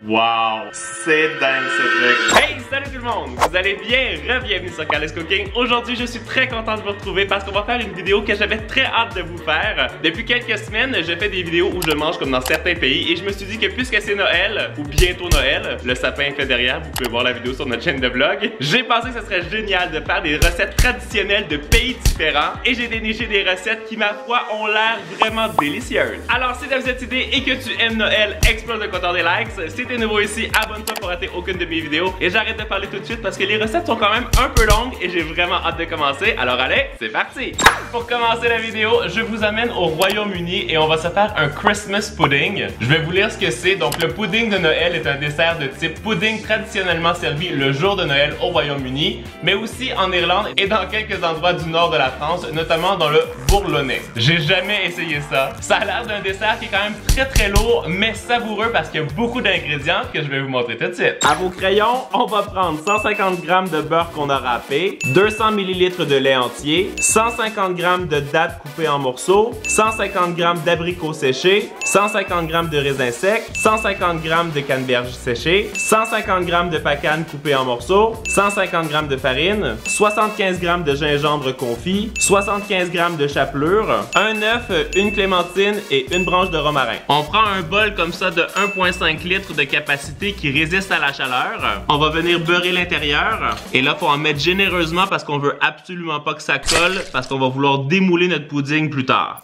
Wow, c'est dingue ce truc. Hey, salut tout le monde, vous allez bien? Bienvenue sur Carlos Cooking. Aujourd'hui, je suis très content de vous retrouver parce qu'on va faire une vidéo que j'avais très hâte de vous faire. Depuis quelques semaines, je fais des vidéos où je mange comme dans certains pays et je me suis dit que puisque c'est Noël, ou bientôt Noël, le sapin est fait derrière, vous pouvez voir la vidéo sur notre chaîne de vlog, j'ai pensé que ce serait génial de faire des recettes traditionnelles de pays différents et j'ai déniché des recettes qui, ma foi, ont l'air vraiment délicieuses. Alors, si t'aimes cette idée et que tu aimes Noël, explose le compteur des likes. Si t'es nouveau ici, abonne-toi pour rater aucune de mes vidéos et j'arrête de parler tout de suite parce que les recettes sont quand même un peu longues et j'ai vraiment hâte de commencer. Alors allez, c'est parti! Pour commencer la vidéo, je vous amène au Royaume-Uni et on va se faire un Christmas pudding. Je vais vous lire ce que c'est. Donc le pudding de Noël est un dessert de type pudding traditionnellement servi le jour de Noël au Royaume-Uni, mais aussi en Irlande et dans quelques endroits du nord de la France, notamment dans le Bourlonnais. J'ai jamais essayé ça. Ça a l'air d'un dessert qui est quand même très lourd, mais savoureux parce qu'il y a beaucoup d'ingrédients que je vais vous montrer tout de suite. À vos crayons, on va prendre 150 g de beurre qu'on a râpé, 200 ml de lait entier, 150 g de dattes coupées en morceaux, 150 g d'abricots séchés, 150 g de raisins secs, 150 g de canneberges séchées, 150 g de pacanes coupées en morceaux, 150 g de farine, 75 g de gingembre confit, 75 g de chapelure, un œuf, une clémentine et une branche de romarin. On prend un bol comme ça de 1,5 litre de capacité qui résiste à la chaleur. On va venir beurrer l'intérieur et là, il faut en mettre généreusement parce qu'on veut absolument pas que ça colle parce qu'on va vouloir démouler notre pudding plus tard.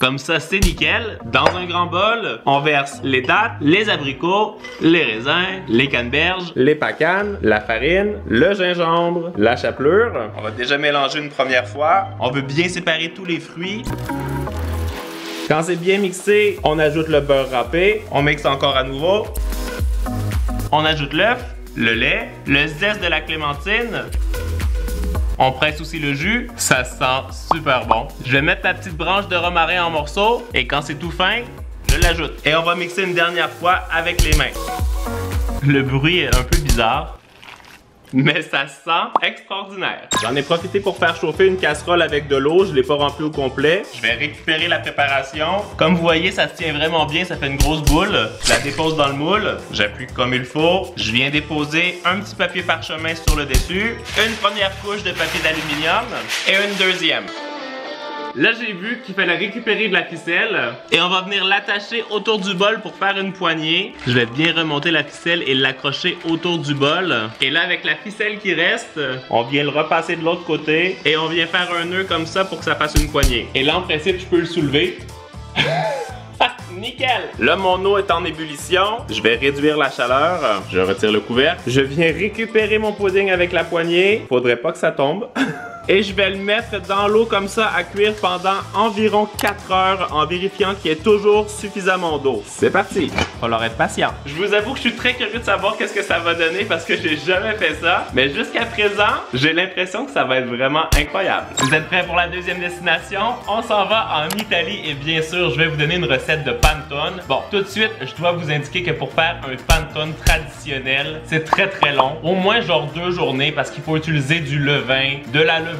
Comme ça, c'est nickel. Dans un grand bol, on verse les dattes, les abricots, les raisins, les canneberges, les pacanes, la farine, le gingembre, la chapelure. On va déjà mélanger une première fois. On veut bien séparer tous les fruits. Quand c'est bien mixé, on ajoute le beurre râpé. On mixe encore à nouveau. On ajoute l'œuf, le lait, le zeste de la clémentine. On presse aussi le jus, ça sent super bon. Je vais mettre la petite branche de romarin en morceaux et quand c'est tout fin, je l'ajoute. Et on va mixer une dernière fois avec les mains. Le bruit est un peu bizarre, mais ça sent extraordinaire. J'en ai profité pour faire chauffer une casserole avec de l'eau, je ne l'ai pas remplie au complet. Je vais récupérer la préparation. Comme vous voyez, ça se tient vraiment bien, ça fait une grosse boule. Je la dépose dans le moule, j'appuie comme il faut. Je viens déposer un petit papier parchemin sur le dessus, une première couche de papier d'aluminium et une deuxième. Là, j'ai vu qu'il fallait récupérer de la ficelle et on va venir l'attacher autour du bol pour faire une poignée. Je vais bien remonter la ficelle et l'accrocher autour du bol. Et là, avec la ficelle qui reste, on vient le repasser de l'autre côté et on vient faire un nœud comme ça pour que ça fasse une poignée. Et là, en principe, je peux le soulever. Nickel! Là, mon eau est en ébullition. Je vais réduire la chaleur. Je retire le couvercle. Je viens récupérer mon pudding avec la poignée. Faudrait pas que ça tombe. Et je vais le mettre dans l'eau comme ça à cuire pendant environ 4 heures en vérifiant qu'il y ait toujours suffisamment d'eau. C'est parti! Faut leur être patient. Je vous avoue que je suis très curieux de savoir qu'est-ce que ça va donner parce que j'ai jamais fait ça. Mais jusqu'à présent, j'ai l'impression que ça va être vraiment incroyable. Vous êtes prêts pour la deuxième destination? On s'en va en Italie et bien sûr, je vais vous donner une recette de panettone. Bon, tout de suite, je dois vous indiquer que pour faire un panettone traditionnel, c'est très long. Au moins genre 2 journées parce qu'il faut utiliser du levain, de la levure.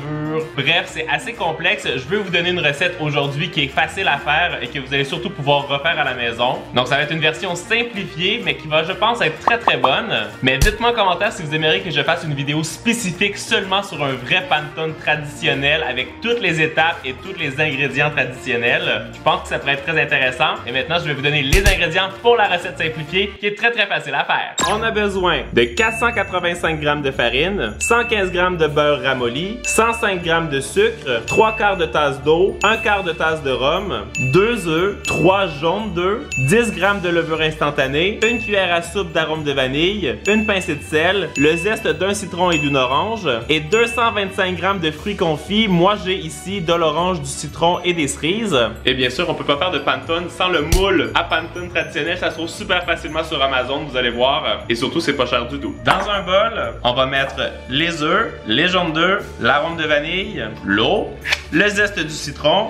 Bref, c'est assez complexe. Je vais vous donner une recette aujourd'hui qui est facile à faire et que vous allez surtout pouvoir refaire à la maison. Donc ça va être une version simplifiée mais qui va, je pense, être très bonne. Mais dites-moi en commentaire si vous aimeriez que je fasse une vidéo spécifique seulement sur un vrai panettone traditionnel avec toutes les étapes et tous les ingrédients traditionnels. Je pense que ça pourrait être très intéressant. Et maintenant, je vais vous donner les ingrédients pour la recette simplifiée qui est très facile à faire. On a besoin de 485 g de farine, 115 g de beurre ramolli, 105 g de sucre, 3/4 de tasse d'eau, 1/4 de tasse de rhum, 2 œufs, 3 jaunes d'œufs, 10 g de levure instantanée, une cuillère à soupe d'arôme de vanille, une pincée de sel, le zeste d'un citron et d'une orange et 225 g de fruits confits. Moi, j'ai ici de l'orange, du citron et des cerises. Et bien sûr, on peut pas faire de panettone sans le moule à panettone traditionnel. Ça se trouve super facilement sur Amazon, vous allez voir. Et surtout, c'est pas cher du tout. Dans un bol, on va mettre les œufs, les jaunes d'œufs, l'arôme de vanille, l'eau, le zeste du citron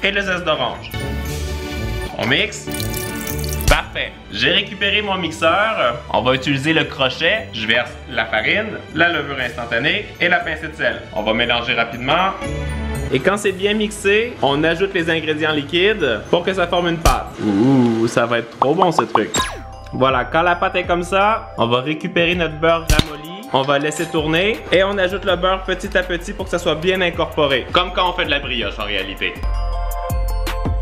et le zeste d'orange. On mixe. Parfait. J'ai récupéré mon mixeur. On va utiliser le crochet. Je verse la farine, la levure instantanée et la pincée de sel. On va mélanger rapidement. Et quand c'est bien mixé, on ajoute les ingrédients liquides pour que ça forme une pâte. Ouh, ça va être trop bon ce truc. Voilà, quand la pâte est comme ça, on va récupérer notre beurre ramolli. On va laisser tourner et on ajoute le beurre petit à petit pour que ça soit bien incorporé. Comme quand on fait de la brioche en réalité.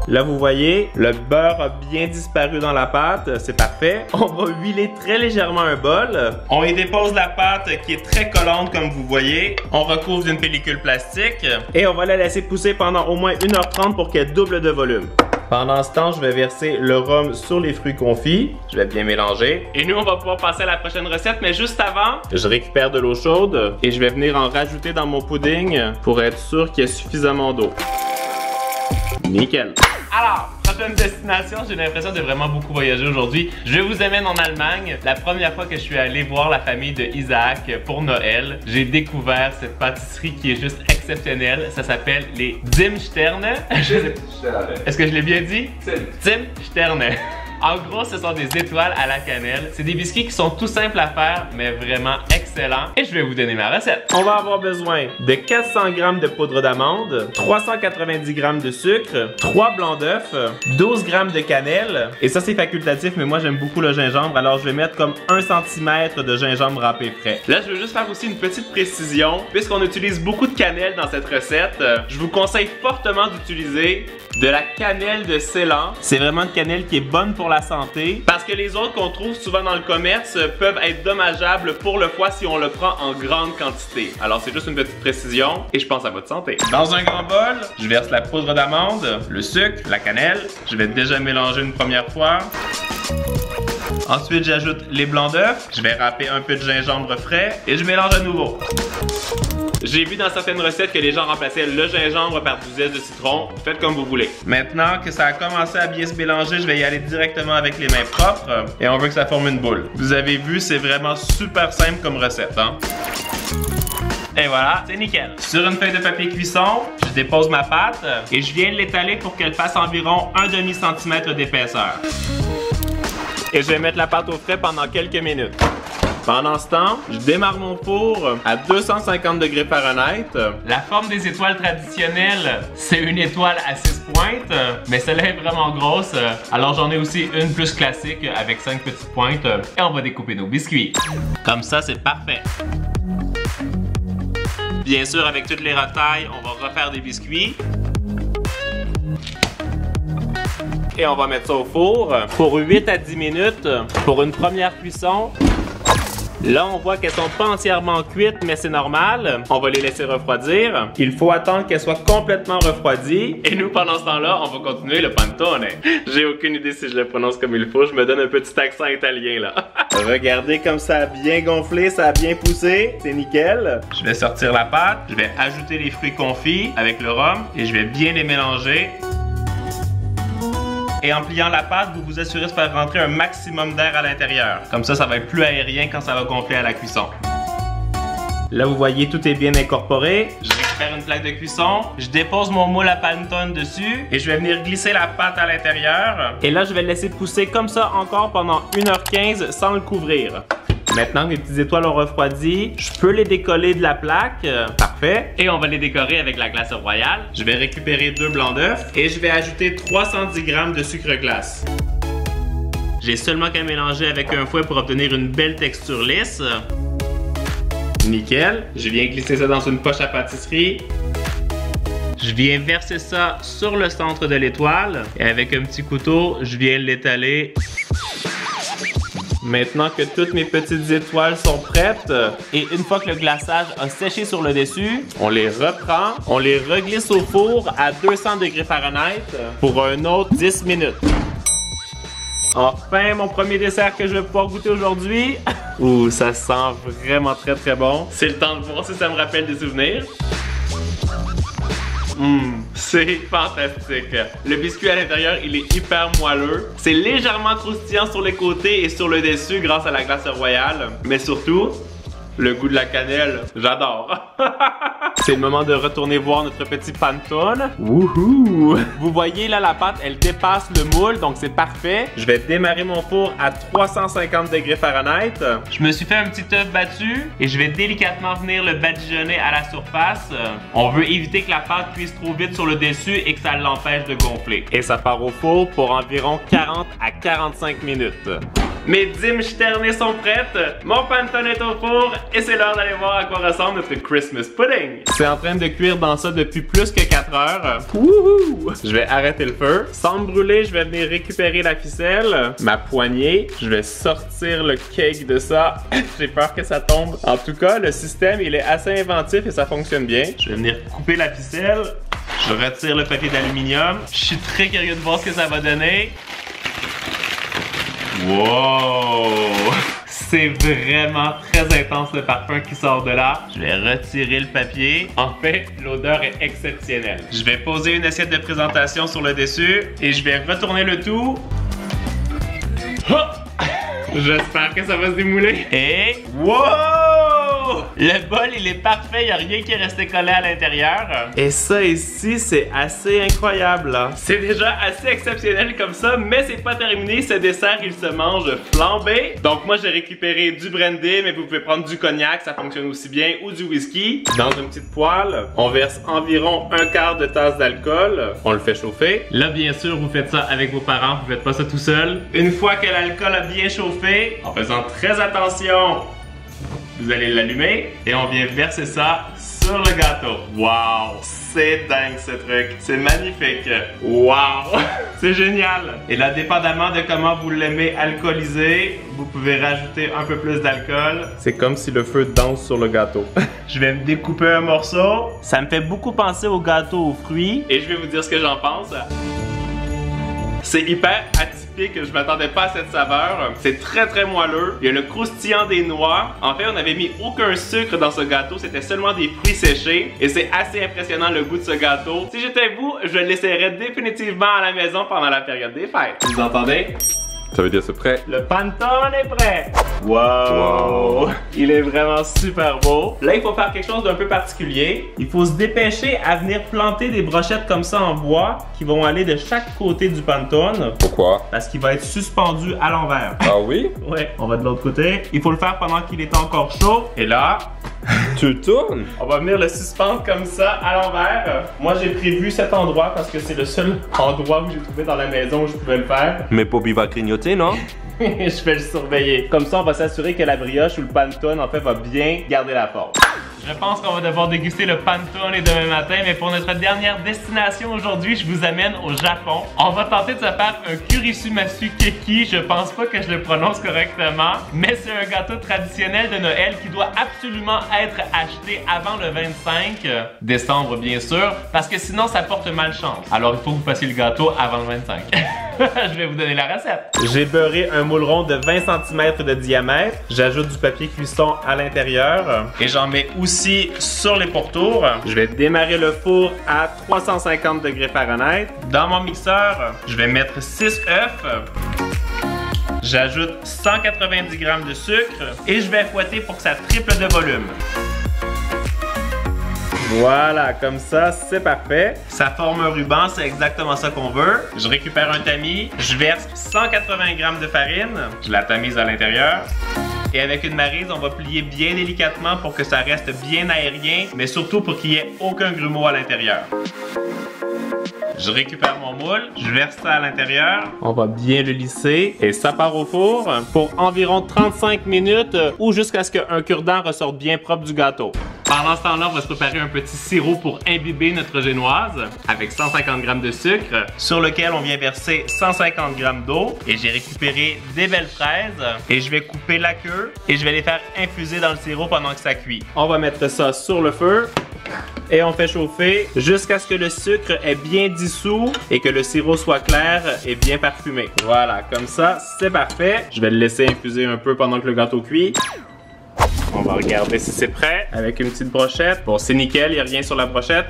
Là, vous voyez, le beurre a bien disparu dans la pâte, c'est parfait. On va huiler très légèrement un bol. On y dépose la pâte qui est très collante comme vous voyez. On recouvre d'une pellicule plastique et on va la laisser pousser pendant au moins 1h30 pour qu'elle double de volume. Pendant ce temps, je vais verser le rhum sur les fruits confits. Je vais bien mélanger. Et nous, on va pouvoir passer à la prochaine recette. Mais juste avant, je récupère de l'eau chaude et je vais venir en rajouter dans mon pudding pour être sûr qu'il y ait suffisamment d'eau. Nickel. Alors, prochaine destination, j'ai l'impression de vraiment beaucoup voyager aujourd'hui. Je vous amène en Allemagne. La première fois que je suis allé voir la famille de Isaac pour Noël, j'ai découvert cette pâtisserie qui est juste exceptionnelle. Ça s'appelle les Zimsterne. Est-ce que je l'ai bien dit? Zimsterne. En gros, ce sont des étoiles à la cannelle. C'est des biscuits qui sont tout simples à faire, mais vraiment excellents. Et je vais vous donner ma recette. On va avoir besoin de 400 g de poudre d'amande, 390 g de sucre, 3 blancs d'œufs, 12 g de cannelle. Et ça, c'est facultatif, mais moi, j'aime beaucoup le gingembre. Alors, je vais mettre comme 1 cm de gingembre râpé frais. Là, je veux juste faire aussi une petite précision. Puisqu'on utilise beaucoup de cannelle dans cette recette, je vous conseille fortement d'utiliser de la cannelle de Ceylan. C'est vraiment une cannelle qui est bonne pour la santé parce que les autres qu'on trouve souvent dans le commerce peuvent être dommageables pour le foie si on le prend en grande quantité. Alors c'est juste une petite précision et je pense à votre santé. Dans un grand bol, je verse la poudre d'amande, le sucre, la cannelle. Je vais déjà mélanger une première fois. Ensuite, j'ajoute les blancs d'œufs. Je vais râper un peu de gingembre frais et je mélange à nouveau. J'ai vu dans certaines recettes que les gens remplaçaient le gingembre par du zeste de citron. Faites comme vous voulez. Maintenant que ça a commencé à bien se mélanger, je vais y aller directement avec les mains propres et on veut que ça forme une boule. Vous avez vu, c'est vraiment super simple comme recette, hein? Et voilà, c'est nickel. Sur une feuille de papier cuisson, je dépose ma pâte et je viens l'étaler pour qu'elle fasse environ 1/2 cm d'épaisseur. Et je vais mettre la pâte au frais pendant quelques minutes. Pendant ce temps, je démarre mon four à 250 degrés Fahrenheit. La forme des étoiles traditionnelles, c'est une étoile à 6 pointes, mais celle-là est vraiment grosse. Alors j'en ai aussi une plus classique avec 5 petites pointes. Et on va découper nos biscuits. Comme ça, c'est parfait. Bien sûr, avec toutes les retailles, on va refaire des biscuits. Et on va mettre ça au four pour 8 à 10 minutes pour une première cuisson. Là, on voit qu'elles sont pas entièrement cuites, mais c'est normal. On va les laisser refroidir. Il faut attendre qu'elles soient complètement refroidies. Et nous, pendant ce temps-là, on va continuer le panettone. J'ai aucune idée si je le prononce comme il faut. Je me donne un petit accent italien, là. Regardez comme ça a bien gonflé, ça a bien poussé. C'est nickel. Je vais sortir la pâte. Je vais ajouter les fruits confits avec le rhum. Et je vais bien les mélanger. Et en pliant la pâte, vous vous assurez de faire rentrer un maximum d'air à l'intérieur. Comme ça, ça va être plus aérien quand ça va gonfler à la cuisson. Là, vous voyez, tout est bien incorporé. Je récupère une plaque de cuisson. Je dépose mon moule à panettone dessus. Et je vais venir glisser la pâte à l'intérieur. Et là, je vais le laisser pousser comme ça encore pendant 1h15 sans le couvrir. Maintenant que les petites étoiles ont refroidi, je peux les décoller de la plaque. Parfait. Et on va les décorer avec la glace royale. Je vais récupérer 2 blancs d'œufs et je vais ajouter 310 g de sucre glace. J'ai seulement qu'à mélanger avec un fouet pour obtenir une belle texture lisse. Nickel. Je viens glisser ça dans une poche à pâtisserie. Je viens verser ça sur le centre de l'étoile. Et avec un petit couteau, je viens l'étaler. Maintenant que toutes mes petites étoiles sont prêtes, et une fois que le glaçage a séché sur le dessus, on les reprend, on les reglisse au four à 200 degrés Fahrenheit pour un autre 10 minutes. Enfin, mon premier dessert que je vais pouvoir goûter aujourd'hui. Ouh, ça sent vraiment très très bon. C'est le temps de voir si ça me rappelle des souvenirs. C'est fantastique. Le biscuit à l'intérieur, il est hyper moelleux. C'est légèrement croustillant sur les côtés et sur le dessus grâce à la glace royale. Mais surtout, le goût de la cannelle, j'adore. C'est le moment de retourner voir notre petit panettone. Wouhou! Vous voyez là, la pâte, elle dépasse le moule, donc c'est parfait. Je vais démarrer mon four à 350 degrés Fahrenheit. Je me suis fait un petit œuf battu et je vais délicatement venir le badigeonner à la surface. On veut éviter que la pâte cuise trop vite sur le dessus et que ça l'empêche de gonfler. Et ça part au four pour environ 40 à 45 minutes. Mes dîmes sternées sont prêtes, mon Pantone est au four et c'est l'heure d'aller voir à quoi ressemble notre Christmas pudding. C'est en train de cuire dans ça depuis plus que 4 heures. Wouhou! Je vais arrêter le feu. Sans me brûler, je vais venir récupérer la ficelle, ma poignée. Je vais sortir le cake de ça. J'ai peur que ça tombe. En tout cas, le système, il est assez inventif et ça fonctionne bien. Je vais venir couper la ficelle. Je retire le papier d'aluminium. Je suis très curieux de voir ce que ça va donner. Wow! C'est vraiment très intense le parfum qui sort de là. Je vais retirer le papier. En fait, l'odeur est exceptionnelle. Je vais poser une assiette de présentation sur le dessus et je vais retourner le tout. Oh! J'espère que ça va se démouler. Et wow! Le bol, il est parfait. Il n'y a rien qui est resté collé à l'intérieur. Et ça ici, c'est assez incroyable. C'est déjà assez exceptionnel comme ça, mais c'est pas terminé. Ce dessert, il se mange flambé. Donc moi, j'ai récupéré du brandy, mais vous pouvez prendre du cognac, ça fonctionne aussi bien, ou du whisky. Dans une petite poêle, on verse environ 1/4 de tasse d'alcool. On le fait chauffer. Là, bien sûr, vous faites ça avec vos parents. Vous faites pas ça tout seul. Une fois que l'alcool a bien chauffé, en faisant très attention, vous allez l'allumer et on vient verser ça sur le gâteau. Wow! C'est dingue ce truc. C'est magnifique. Wow! C'est génial. Et là, dépendamment de comment vous l'aimez alcoolisé, vous pouvez rajouter un peu plus d'alcool. C'est comme si le feu danse sur le gâteau. Je vais me découper un morceau. Ça me fait beaucoup penser au gâteau aux fruits. Et je vais vous dire ce que j'en pense. C'est hyper atypique, je m'attendais pas à cette saveur. C'est très moelleux. Il y a le croustillant des noix. En fait, on n'avait mis aucun sucre dans ce gâteau, c'était seulement des fruits séchés. Et c'est assez impressionnant le goût de ce gâteau. Si j'étais vous, je l'essayerais définitivement à la maison pendant la période des fêtes. Vous entendez? Ça veut dire c'est prêt. Le Pantone est prêt. Wow! Il est vraiment super beau. Là, il faut faire quelque chose d'un peu particulier. Il faut se dépêcher à venir planter des brochettes comme ça en bois qui vont aller de chaque côté du Pantone. Pourquoi? Parce qu'il va être suspendu à l'envers. Ah oui? Ouais, on va de l'autre côté. Il faut le faire pendant qu'il est encore chaud. Et là, tu le tournes? On va venir le suspendre comme ça à l'envers. Moi, j'ai prévu cet endroit parce que c'est le seul endroit où j'ai trouvé dans la maison où je pouvais le faire. Mais Bobby va grignoter, non? Je vais le surveiller. Comme ça, on va s'assurer que la brioche ou le Pantone, en fait, va bien garder la forme. Je pense qu'on va devoir déguster le Pantone demain matin, mais pour notre dernière destination aujourd'hui, je vous amène au Japon. On va tenter de se faire un kurisumasu keki. Je pense pas que je le prononce correctement, mais c'est un gâteau traditionnel de Noël qui doit absolument être acheté avant le 25 décembre, bien sûr, parce que sinon ça porte malchance. Alors il faut que vous fassiez le gâteau avant le 25. Je vais vous donner la recette. J'ai beurré un moule rond de 20 cm de diamètre. J'ajoute du papier cuisson à l'intérieur et j'en mets aussi sur les pourtours. Je vais démarrer le four à 350 degrés Fahrenheit. Dans mon mixeur, je vais mettre 6 œufs. J'ajoute 190 g de sucre et je vais fouetter pour que ça triple de volume. Voilà, comme ça, c'est parfait. Ça forme un ruban, c'est exactement ça qu'on veut. Je récupère un tamis, je verse 180 g de farine, je la tamise à l'intérieur. Et avec une maryse, on va plier bien délicatement pour que ça reste bien aérien, mais surtout pour qu'il n'y ait aucun grumeau à l'intérieur. Je récupère mon moule, je verse ça à l'intérieur. On va bien le lisser et ça part au four pour environ 35 minutes ou jusqu'à ce qu'un cure-dent ressorte bien propre du gâteau. Pendant ce temps-là, on va se préparer un petit sirop pour imbiber notre génoise avec 150 g de sucre sur lequel on vient verser 150 g d'eau. Et j'ai récupéré des belles fraises et je vais couper la queue et je vais les faire infuser dans le sirop pendant que ça cuit. On va mettre ça sur le feu. Et on fait chauffer jusqu'à ce que le sucre est bien dissous et que le sirop soit clair et bien parfumé. Voilà, comme ça, c'est parfait. Je vais le laisser infuser un peu pendant que le gâteau cuit. On va regarder si c'est prêt avec une petite brochette. Bon, c'est nickel, il n'y a rien sur la brochette.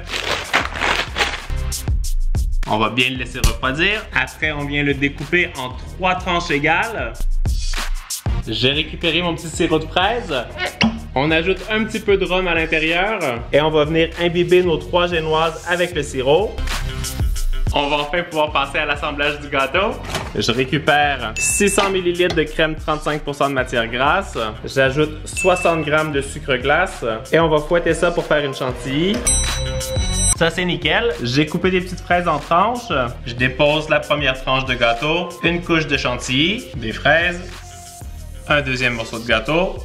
On va bien le laisser refroidir. Après, on vient le découper en 3 tranches égales. J'ai récupéré mon petit sirop de fraise. On ajoute un petit peu de rhum à l'intérieur et on va venir imbiber nos 3 génoises avec le sirop. On va enfin pouvoir passer à l'assemblage du gâteau. Je récupère 600 ml de crème 35% de matière grasse. J'ajoute 60 g de sucre glace et on va fouetter ça pour faire une chantilly. Ça, c'est nickel. J'ai coupé des petites fraises en tranches. Je dépose la première tranche de gâteau, une couche de chantilly, des fraises, Un deuxième morceau de gâteau.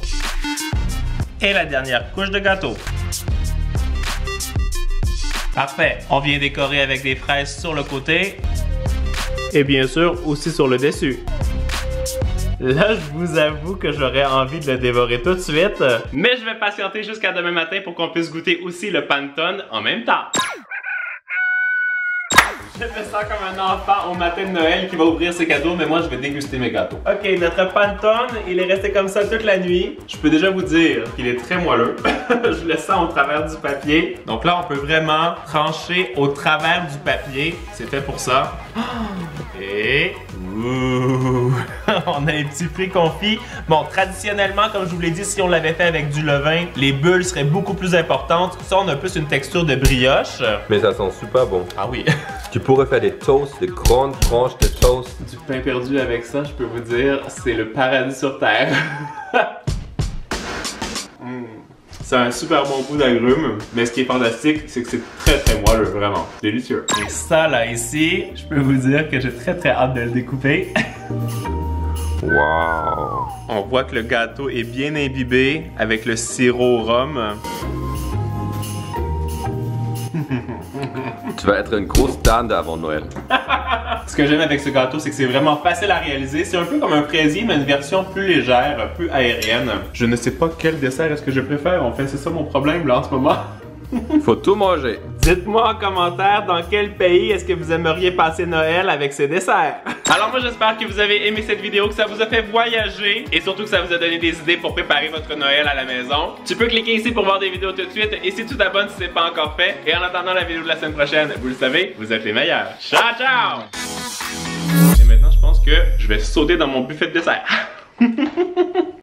Et la dernière couche de gâteau. Parfait. On vient décorer avec des fraises sur le côté. Et bien sûr, aussi sur le dessus. Là, je vous avoue que j'aurais envie de le dévorer tout de suite. Mais je vais patienter jusqu'à demain matin pour qu'on puisse goûter aussi le panettone en même temps. Je me sens comme un enfant au matin de Noël qui va ouvrir ses cadeaux, mais moi je vais déguster mes gâteaux. Ok, notre panettone, il est resté comme ça toute la nuit. Je peux déjà vous dire qu'il est très moelleux. Je le sens au travers du papier. Donc là, on peut vraiment trancher au travers du papier. C'est fait pour ça. Et... ouh, on a un petit fruit confit. Bon, traditionnellement, comme je vous l'ai dit, si on l'avait fait avec du levain, les bulles seraient beaucoup plus importantes. Ça, on a plus une texture de brioche. Mais ça sent super bon. Ah oui. Tu pourrais faire des toasts, des grandes tranches de toast. Du pain perdu avec ça, je peux vous dire, c'est le paradis sur terre. C'est un super bon goût d'agrumes, mais ce qui est fantastique, c'est que c'est très moelleux, vraiment. Délicieux. Et ça, là, ici, je peux vous dire que j'ai très hâte de le découper. Wow! On voit que le gâteau est bien imbibé avec le sirop au rhum. Tu vas être une grosse dinde avant Noël. Ce que j'aime avec ce gâteau, c'est que c'est vraiment facile à réaliser. C'est un peu comme un fraisier, mais une version plus légère, plus aérienne. Je ne sais pas quel dessert est-ce que je préfère. En fait, c'est ça mon problème là en ce moment. Faut tout manger. Dites-moi en commentaire dans quel pays est-ce que vous aimeriez passer Noël avec ces desserts. Alors moi j'espère que vous avez aimé cette vidéo, que ça vous a fait voyager et surtout que ça vous a donné des idées pour préparer votre Noël à la maison. Tu peux cliquer ici pour voir des vidéos tout de suite et si tu t'abonnes si c'est pas encore fait. Et en attendant la vidéo de la semaine prochaine, vous le savez, vous êtes les meilleurs. Ciao ciao! Et maintenant je pense que je vais sauter dans mon buffet de dessert.